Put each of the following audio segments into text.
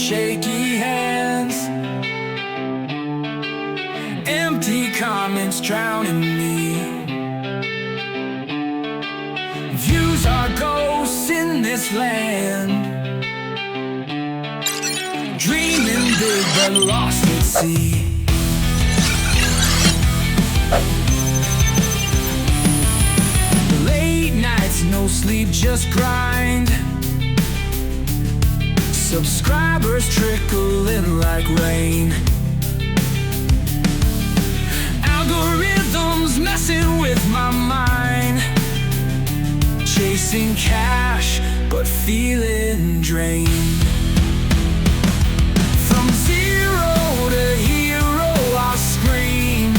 shaky hands. Empty comments drowning me. Views are ghosts in this land, dreaming big but lost at sea. Late nights, no sleep, just grind. Subscribers trickle in like rain. Algorithms messing with my mind. Chasing cash, but feeling drained. From zero to hero, I'll scream.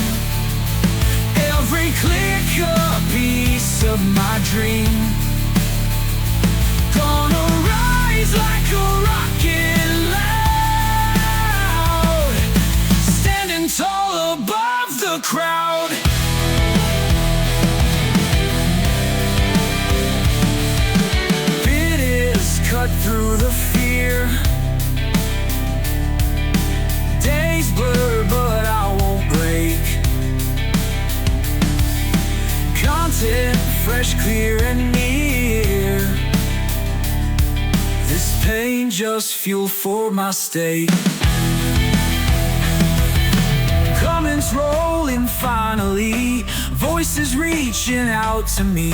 Every click a piece of my dream. Gonna rise like a rocket loud, standing tall above the crowd. Cut through the fear. Days blur, but I won't break. Content fresh, clear, and near. This pain just fuel for my stake. Comments rolling finally, voices reaching out to me.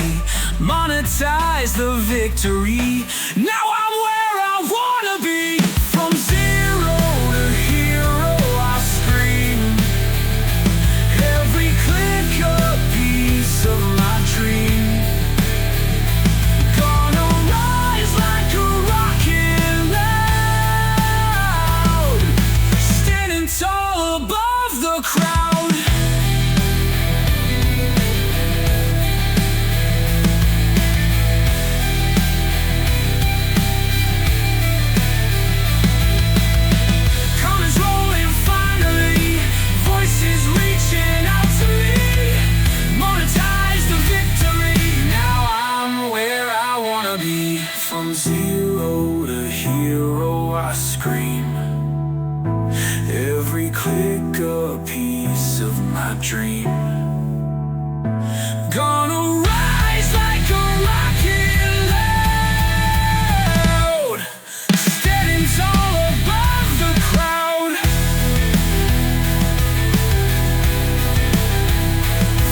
Monetize the victory. Now I'm where I wanna be. From zero to hero, I scream. Every click a piece of my dream. Gonna rise like a rocket loud, standing tall above the crowd. From zero to hero, I scream. Every click a piece of my dream. Gonna rise like a rocket loud, standing tall above the crowd.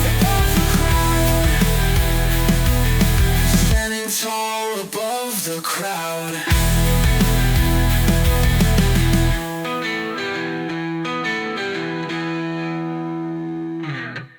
Above the crowd, standing tall above the crowd.